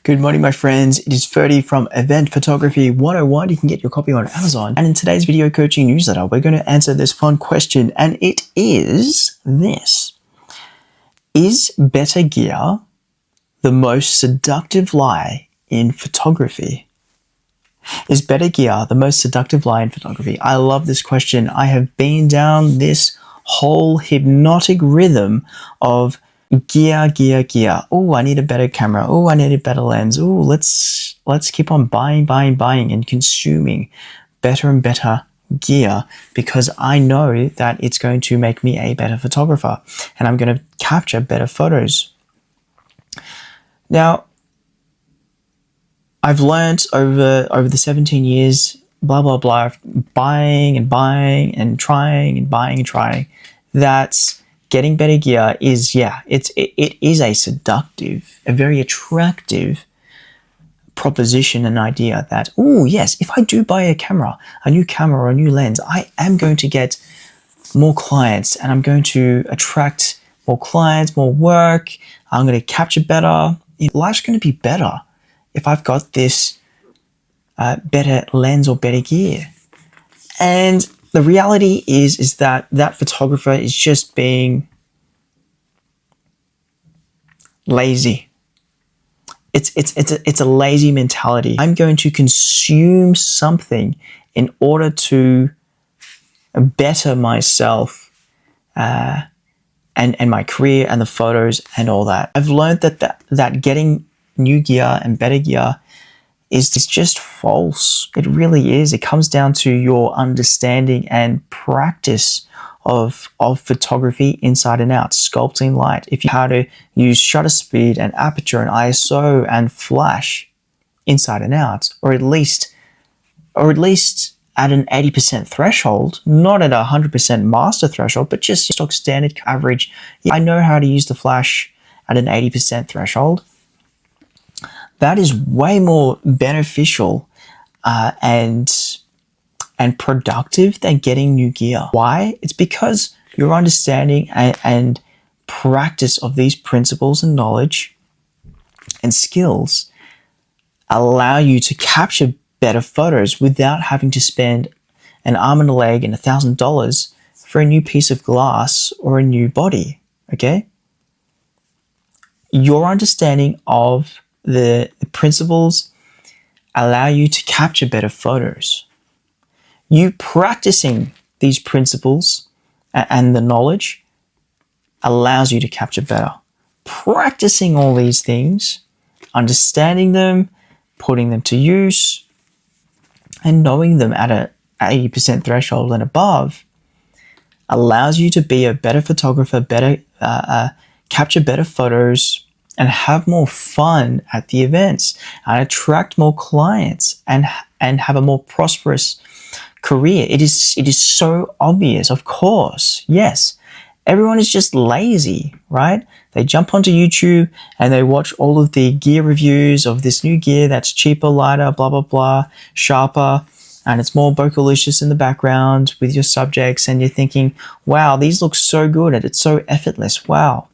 Good morning, my friends. It is Ferdi from Event Photography 101. You can get your copy on Amazon. And in today's video coaching newsletter, we're going to answer this fun question, and it is this. Is better gear the most seductive lie in photography? Is better gear the most seductive lie in photography? I love this question. I have been down this whole hypnotic rhythm of gear. Oh, I need a better camera. Oh, I need a better lens. Oh, let's keep on buying and consuming better and better gear because I know that it's going to make me a better photographer and I'm going to capture better photos. Now, I've learned over the 17 years, buying and trying that getting better gear is, it is a seductive, a very attractive proposition and idea that, oh yes, if I do buy a new camera or a new lens, I am going to get more clients and I'm going to attract more clients, more work. I'm going to capture better. Life's going to be better if I've got this better lens or better gear. And the reality is that photographer is just being lazy. It's a lazy mentality. I'm going to consume something in order to better myself and my career and the photos and all that. I've learned that getting new gear and better gear is just false. It really is. It comes down to your understanding and practice of photography inside and out, sculpting light. If you how to use shutter speed and aperture and ISO and flash inside and out, or at least at an 80% threshold, not at a 100% master threshold, but just stock standard average. I know how to use the flash at an 80% threshold. That is way more beneficial and productive than getting new gear. Why? It's because your understanding and practice of these principles and knowledge and skills allow you to capture better photos without having to spend an arm and a leg and $1,000 for a new piece of glass or a new body, okay? Your understanding of the principles allow you to capture better photos. You practicing these principles and the knowledge allows you to capture better. Practicing all these things, understanding them, putting them to use, and knowing them at an 80% threshold and above allows you to be a better photographer, capture better photos, and have more fun at the events and attract more clients and have a more prosperous career. It is so obvious, of course. Yes, everyone is just lazy, right? They jump onto YouTube and they watch all of the gear reviews of this new gear that's cheaper, lighter, sharper, and it's more bocalicious in the background with your subjects, and you're thinking, wow, these look so good and it's so effortless. Wow.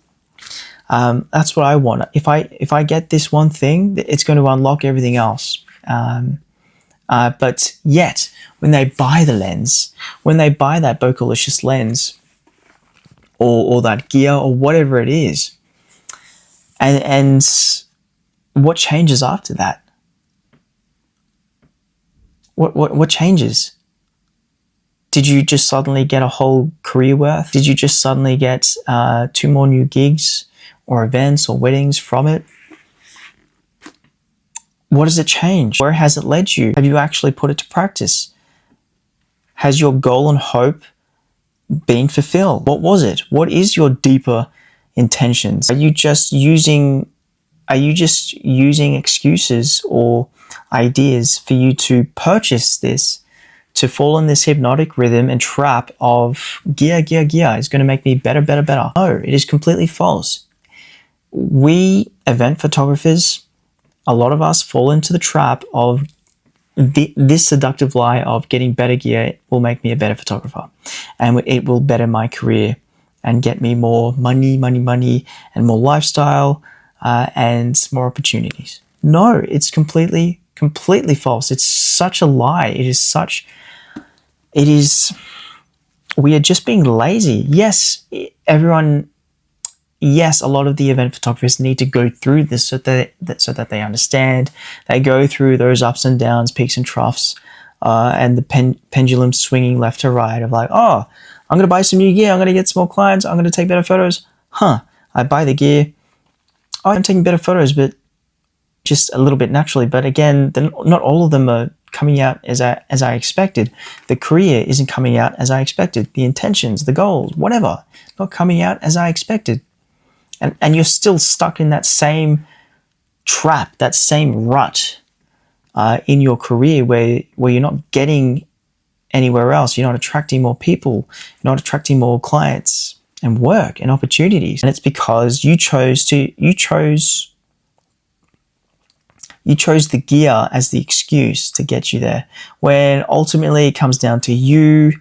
That's what I want. If I get this one thing, it's going to unlock everything else. But yet, when they buy the lens, when they buy that bocalicious lens, or that gear, or whatever it is, and what changes after that? What changes? Did you just suddenly get a whole career worth? Did you just suddenly get 2 more new gigs or events or weddings from it? What has it changed? Where has it led you? Have you actually put it to practice? Has your goal and hope been fulfilled? What was it? What is your deeper intentions? Are you just using excuses or ideas for you to purchase this, to fall in this hypnotic rhythm and trap of gear is going to make me better? No, it is completely false. We event photographers, a lot of us fall into the trap of this seductive lie of getting better gear will make me a better photographer and it will better my career and get me more money and more lifestyle and more opportunities. No, it's completely false. It's such a lie. We are just being lazy. Yes, yes, a lot of the event photographers need to go through this so that they understand. They go through those ups and downs, peaks and troughs, and the pendulum swinging left to right of like, oh, I'm going to buy some new gear. I'm going to get some more clients. I'm going to take better photos. I buy the gear. Oh, I'm taking better photos, but just a little bit naturally. But again, not all of them are coming out as I expected. The career isn't coming out as I expected. The intentions, the goals, whatever, not coming out as I expected. And you're still stuck in that same trap, that same rut in your career where you're not getting anywhere else. You're not attracting more people. You're not attracting more clients and work and opportunities. And it's because you chose the gear as the excuse to get you there, when ultimately it comes down to you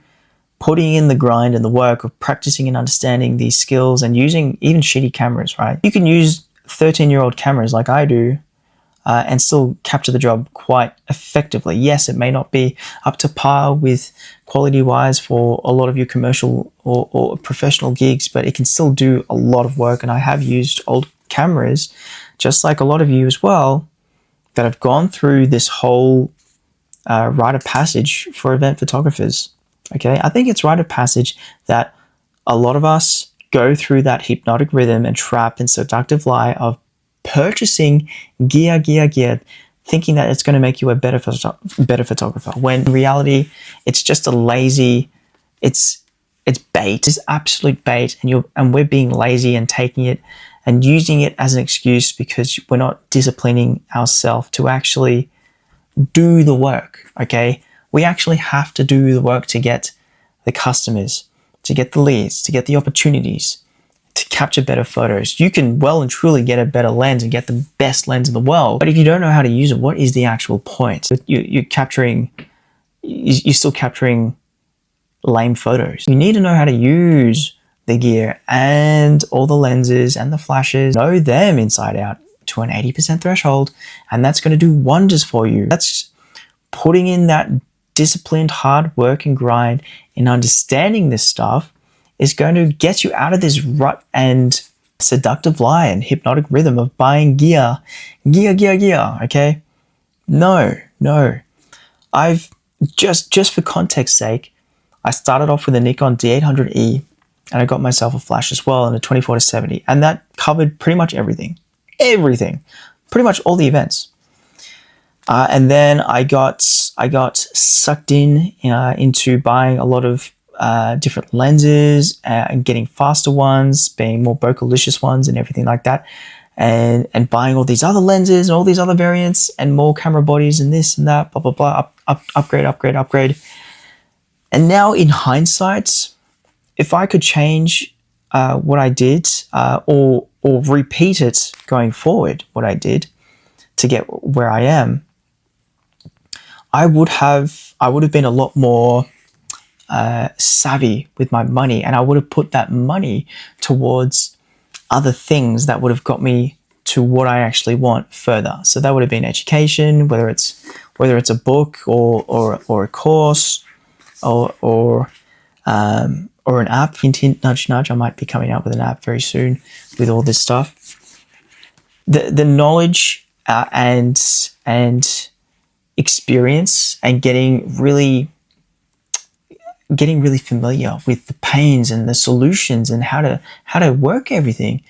putting in the grind and the work of practicing and understanding these skills and using even shitty cameras, right? You can use 13-year-old cameras like I do and still capture the job quite effectively. Yes, it may not be up to par with quality-wise for a lot of your commercial or professional gigs, but it can still do a lot of work. And I have used old cameras, just like a lot of you as well, that have gone through this whole rite of passage for event photographers. Okay, I think it's rite of passage that a lot of us go through that hypnotic rhythm and trap and seductive lie of purchasing gear, thinking that it's going to make you a better photographer. When in reality, it's just a lazy, it's bait. It's absolute bait, and we're being lazy and taking it and using it as an excuse because we're not disciplining ourselves to actually do the work. Okay. We actually have to do the work to get the customers, to get the leads, to get the opportunities, to capture better photos. You can well and truly get a better lens and get the best lens in the world, but if you don't know how to use it, what is the actual point? You're still capturing lame photos. You need to know how to use the gear and all the lenses and the flashes, know them inside out to an 80% threshold, and that's going to do wonders for you. That's putting in that disciplined hard work and grind in understanding this stuff is going to get you out of this rut and seductive lie and hypnotic rhythm of buying gear, okay? No. I've just for context sake, I started off with a Nikon D800E and I got myself a flash as well and a 24-70, and that covered pretty much everything, pretty much all the events. And then I got sucked into buying a lot of different lenses and getting faster ones, being more bokeh-licious ones and everything like that, and buying all these other lenses and all these other variants and more camera bodies and this and that, blah, blah, blah, upgrade. And now in hindsight, if I could change what I did or repeat it going forward, what I did to get where I am, I would have been a lot more savvy with my money, and I would have put that money towards other things that would have got me to what I actually want further. So that would have been education, whether it's a book or a course or an app. Hint, hint, nudge, nudge. I might be coming out with an app very soon with all this stuff. The knowledge and experience and getting really familiar with the pains and the solutions and how to work everything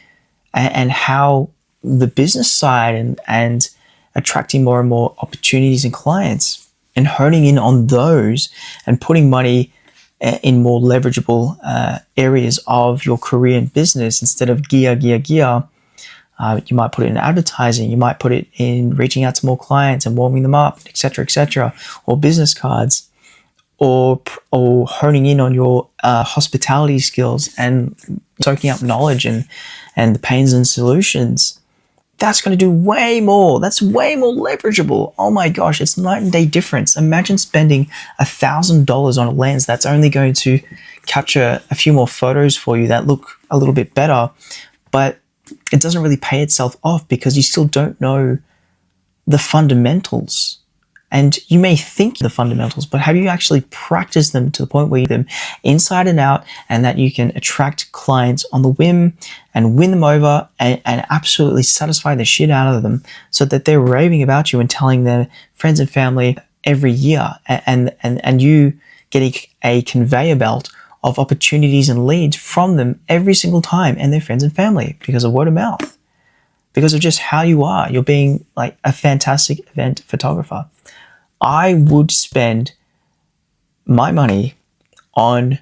and how the business side and attracting more and more opportunities and clients and honing in on those and putting money in more leverageable areas of your career and business instead of gear. You might put it in advertising, you might put it in reaching out to more clients and warming them up, etc., or business cards, or honing in on your hospitality skills and soaking up knowledge and the pains and solutions. That's going to do way more. That's way more leverageable. Oh my gosh, it's night and day difference. Imagine spending $1,000 on a lens that's only going to capture a few more photos for you that look a little bit better, but it doesn't really pay itself off because you still don't know the fundamentals. And you may think the fundamentals, but have you actually practiced them to the point where you them inside and out, and that you can attract clients on the whim and win them over and absolutely satisfy the shit out of them so that they're raving about you and telling their friends and family every year, and you get a conveyor belt of opportunities and leads from them every single time, and their friends and family, because of word of mouth, because of just how you are. You're being like a fantastic event photographer. I would spend my money on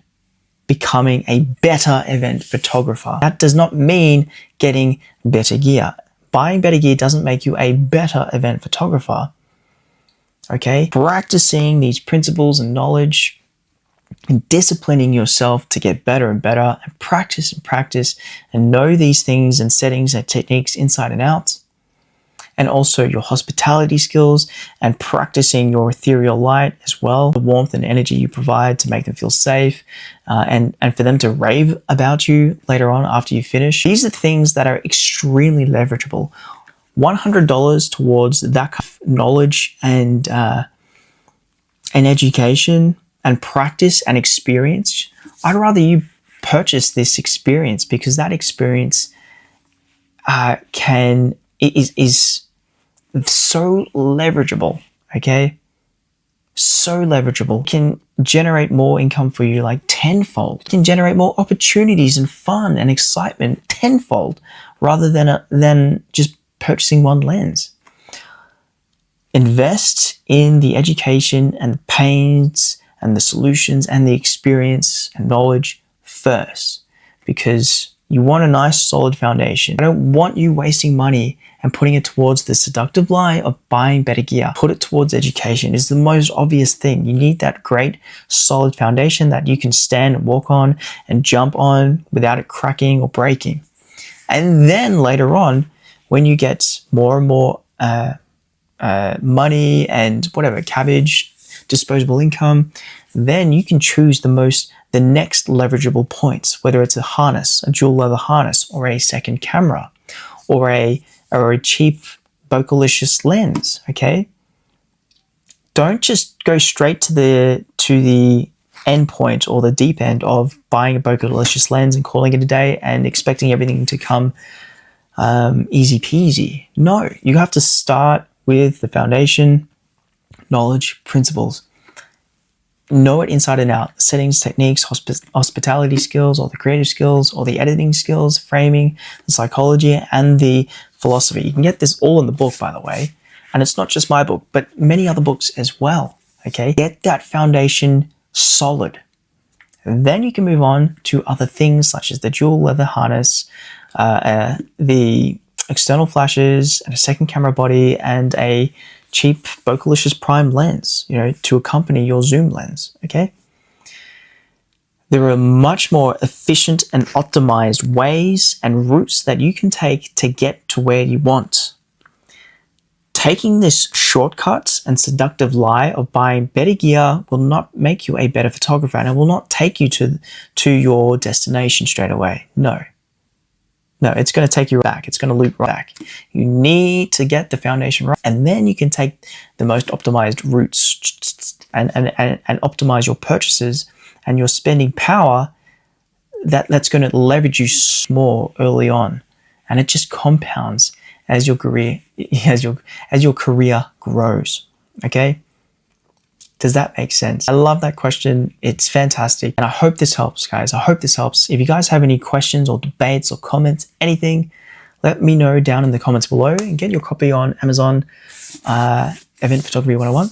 becoming a better event photographer. That does not mean getting better gear. Buying better gear doesn't make you a better event photographer. Okay? Practicing these principles and knowledge and disciplining yourself to get better and better, and practice and know these things and settings and techniques inside and out. And also your hospitality skills and practicing your ethereal light as well, the warmth and energy you provide to make them feel safe, and for them to rave about you later on after you finish. These are things that are extremely leverageable. $100 towards that kind of knowledge and education and practice and experience. I'd rather you purchase this experience, because that experience is so leverageable, okay? So leverageable. Can generate more income for you like tenfold. Can generate more opportunities and fun and excitement tenfold, rather than just purchasing one lens. Invest in the education and the pains and the solutions and the experience and knowledge first, because you want a nice solid foundation. I don't want you wasting money and putting it towards the seductive lie of buying better gear. Put it towards education. It's the most obvious thing. You need that great solid foundation that you can stand and walk on and jump on without it cracking or breaking. And then later on, when you get more and more money and whatever, cabbage, disposable income, then you can choose the next leverageable points, whether it's a harness, a dual leather harness, or a second camera, or a cheap Bocalicious lens. Okay, don't just go straight to the end point or the deep end of buying a Bocalicious lens and calling it a day and expecting everything to come easy peasy. No, you have to start with the foundation, knowledge, principles. Know it inside and out. Settings, techniques, hospitality skills, or the creative skills, or the editing skills, framing, the psychology, and the philosophy. You can get this all in the book, by the way. And it's not just my book, but many other books as well. Okay? Get that foundation solid. And then you can move on to other things such as the dual leather harness, the external flashes, and a second camera body, and a cheap Bocalicious prime lens, to accompany your zoom lens, okay? There are much more efficient and optimized ways and routes that you can take to get to where you want. Taking this shortcut and seductive lie of buying better gear will not make you a better photographer, and it will not take you to your destination straight away. No, it's going to take you back. It's going to loop right back. You need to get the foundation right, and then you can take the most optimized routes and optimize your purchases and your spending power. That's going to leverage you more early on, and it just compounds as your career grows. Okay. Does that make sense? I love that question. It's fantastic. And I hope this helps, guys. I hope this helps. If you guys have any questions or debates or comments, anything, let me know down in the comments below, and get your copy on Amazon, Event Photography 101.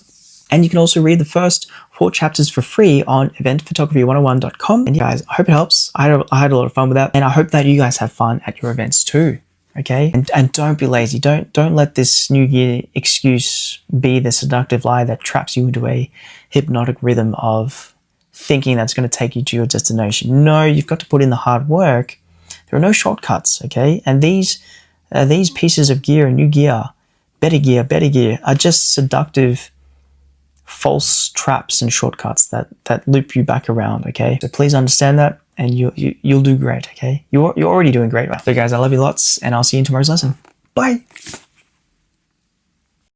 And you can also read the first 4 chapters for free on eventphotography101.com. And guys, I hope it helps. I had a lot of fun with that. And I hope that you guys have fun at your events too. Okay, and don't be lazy. Don't let this new year excuse be the seductive lie that traps you into a hypnotic rhythm of thinking that's going to take you to your destination. No, you've got to put in the hard work. There are no shortcuts. Okay, and these pieces of gear and new gear, better gear, are just seductive, false traps and shortcuts that loop you back around. Okay, so please understand that. And you'll do great, okay? You're already doing great. So guys, I love you lots, and I'll see you in tomorrow's lesson. Bye.